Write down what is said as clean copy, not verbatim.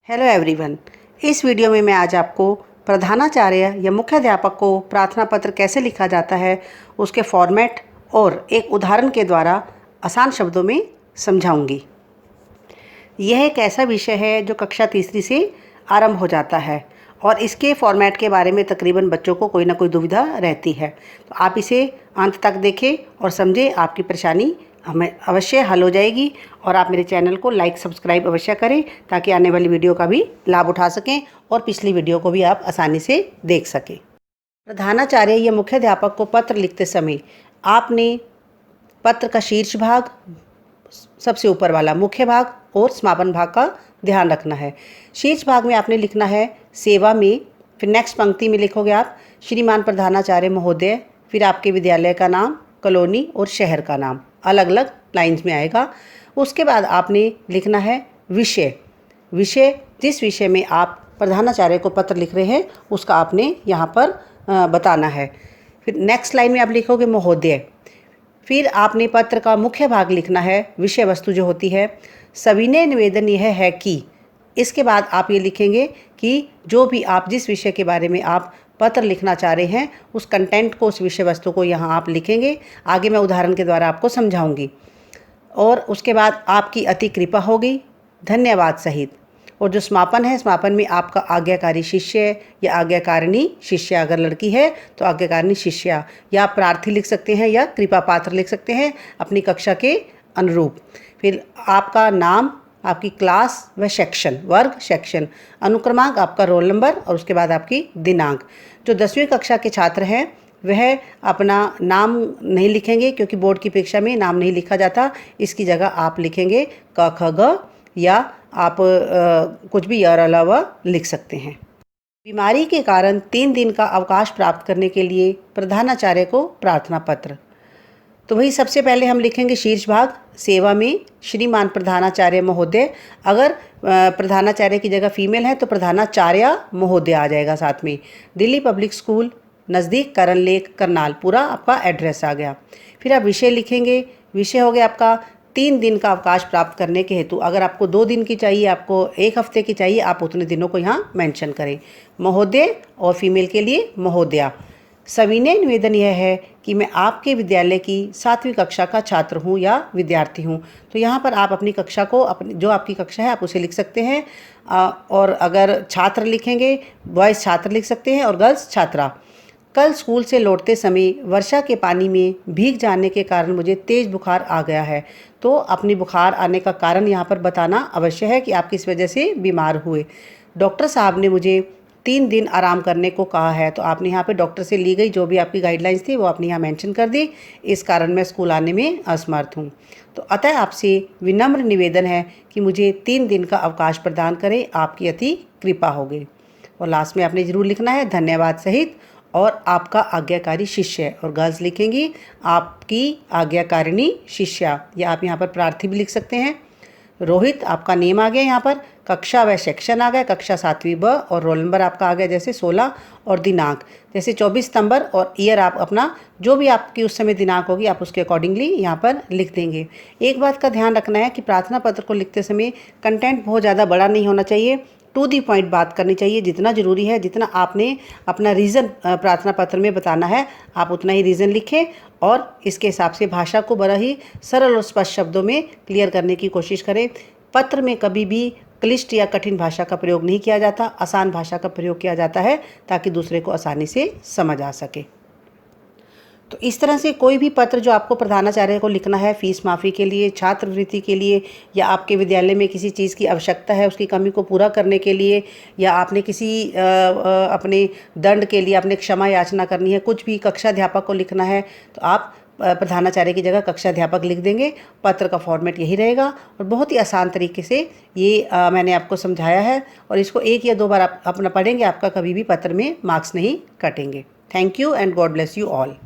Hello everyone. इस video में मैं आज आपको प्रधानाचार्य या मुख्याध्यापक को प्रार्थना पत्र कैसे लिखा जाता है, उसके फॉर्मेट और एक उदाहरण के द्वारा आसान शब्दों में समझाऊंगी। यह एक ऐसा विषय है जो कक्षा तीसरी से आरंभ हो जाता है और इसके फॉर्मेट के बारे में तकरीबन बच्चों को कोई ना कोई दुविधा रहती है। तो आप इसे अंत तक देखें और समझें, आपकी परेशानी हमें अवश्य हल हो जाएगी। और आप मेरे चैनल को लाइक सब्सक्राइब अवश्य करें ताकि आने वाली वीडियो का भी लाभ उठा सकें और पिछली वीडियो को भी आप आसानी से देख सकें। प्रधानाचार्य या मुख्याध्यापक को पत्र लिखते समय आपने पत्र का शीर्ष भाग, सबसे ऊपर वाला मुख्य भाग और समापन भाग का ध्यान रखना है। शीर्ष भाग में आपने लिखना है सेवा में, फिर नेक्स्ट पंक्ति में लिखोगे आप श्रीमान प्रधानाचार्य महोदय, फिर आपके विद्यालय का नाम, कॉलोनी और शहर का नाम अलग अलग लाइंस में आएगा। उसके बाद आपने लिखना है विषय। जिस विषय में आप प्रधानाचार्य को पत्र लिख रहे हैं उसका आपने यहाँ पर बताना है। फिर नेक्स्ट लाइन में आप लिखोगे महोदय। फिर आपने पत्र का मुख्य भाग लिखना है, विषय वस्तु जो होती है। सविनय निवेदन यह है कि, इसके बाद आप ये लिखेंगे कि जो भी आप जिस विषय के बारे में आप पत्र लिखना चाह रहे हैं उस कंटेंट को, उस विषय वस्तु को यहाँ आप लिखेंगे। आगे मैं उदाहरण के द्वारा आपको समझाऊंगी। और उसके बाद आपकी अति कृपा होगी धन्यवाद सहित। और जो समापन है, समापन में आपका आज्ञाकारी शिष्य या आज्ञाकारिणी शिष्या, अगर लड़की है तो आज्ञाकारिणी शिष्या, या आप प्रार्थी लिख सकते हैं या कृपा पात्र लिख सकते हैं अपनी कक्षा के अनुरूप। फिर आपका नाम, आपकी क्लास व सेक्शन, वर्ग सेक्शन, अनुक्रमांक, आपका रोल नंबर और उसके बाद आपकी दिनांक। जो 10वीं कक्षा के छात्र हैं वह अपना नाम नहीं लिखेंगे क्योंकि बोर्ड की परीक्षा में नाम नहीं लिखा जाता। इसकी जगह आप लिखेंगे क ख ग, या आप कुछ भी या अलावा लिख सकते हैं। बीमारी के कारण 3 दिन का अवकाश प्राप्त करने के लिए प्रधानाचार्य को प्रार्थना पत्र। तो वही सबसे पहले हम लिखेंगे शीर्ष भाग, सेवा में श्रीमान प्रधानाचार्य महोदय। अगर प्रधानाचार्य की जगह फीमेल है तो प्रधानाचार्य महोदय आ जाएगा साथ में। दिल्ली पब्लिक स्कूल, नज़दीक करण लेक, करनाल, पूरा आपका एड्रेस आ गया। फिर आप विषय लिखेंगे। विषय हो गया आपका 3 दिन का अवकाश प्राप्त करने के हेतु। अगर आपको 2 दिन की चाहिए, आपको 1 हफ्ते की चाहिए, आप उतने दिनों को यहाँ मेंशन करें। महोदय और फीमेल के लिए महोदया। सविनय निवेदन यह है कि मैं आपके विद्यालय की 7वीं कक्षा का छात्र हूँ या विद्यार्थी हूँ। तो यहाँ पर आप अपनी कक्षा को, अपनी जो आपकी कक्षा है आप उसे लिख सकते हैं। और अगर छात्र लिखेंगे, बॉयज़ छात्र लिख सकते हैं और गर्ल्स छात्रा। कल स्कूल से लौटते समय वर्षा के पानी में भीग जाने के कारण मुझे तेज़ बुखार आ गया है। तो अपनी बुखार आने का कारण यहाँ पर बताना अवश्य है कि आप किस वजह से बीमार हुए। डॉक्टर साहब ने मुझे 3 दिन आराम करने को कहा है। तो आपने यहाँ पे डॉक्टर से ली गई जो भी आपकी गाइडलाइंस थी वो आपने यहाँ मेंशन कर दी। इस कारण मैं स्कूल आने में असमर्थ हूँ। तो अतः आपसे विनम्र निवेदन है कि मुझे 3 दिन का अवकाश प्रदान करें, आपकी अति कृपा होगी। और लास्ट में आपने ज़रूर लिखना है धन्यवाद सहित और आपका आज्ञाकारी शिष्य, और गर्ल्स लिखेंगी आपकी आज्ञाकारिणी शिष्या, या आप यहाँ पर प्रार्थी भी लिख सकते हैं। रोहित आपका नेम आ गया, यहाँ पर कक्षा व सेक्शन आ गया, कक्षा 7वीं ब, और रोल नंबर आपका आ गया जैसे 16, और दिनांक जैसे 24 सितंबर, और ईयर आप अपना जो भी आपकी उस समय दिनांक होगी आप उसके अकॉर्डिंगली यहाँ पर लिख देंगे। एक बात का ध्यान रखना है कि प्रार्थना पत्र को लिखते समय कंटेंट बहुत ज़्यादा बड़ा नहीं होना चाहिए, टू दी पॉइंट बात करनी चाहिए। जितना ज़रूरी है, जितना आपने अपना रीज़न प्रार्थना पत्र में बताना है आप उतना ही रीज़न लिखें, और इसके हिसाब से भाषा को बड़ा ही सरल और स्पष्ट शब्दों में क्लियर करने की कोशिश करें। पत्र में कभी भी क्लिष्ट या कठिन भाषा का प्रयोग नहीं किया जाता, आसान भाषा का प्रयोग किया जाता है ताकि दूसरे को आसानी से समझ आ सके। तो इस तरह से कोई भी पत्र जो आपको प्रधानाचार्य को लिखना है, फीस माफ़ी के लिए, छात्रवृत्ति के लिए, या आपके विद्यालय में किसी चीज़ की आवश्यकता है उसकी कमी को पूरा करने के लिए, या आपने किसी अपने दंड के लिए आपने क्षमा याचना करनी है, कुछ भी कक्षाध्यापक को लिखना है तो आप प्रधानाचार्य की जगह कक्षाध्यापक लिख देंगे। पत्र का फॉर्मेट यही रहेगा और बहुत ही आसान तरीके से ये मैंने आपको समझाया है, और इसको 1 या 2 बार आप अपना पढ़ेंगे, आपका कभी भी पत्र में मार्क्स नहीं कटेंगे। Thank you and God bless you all.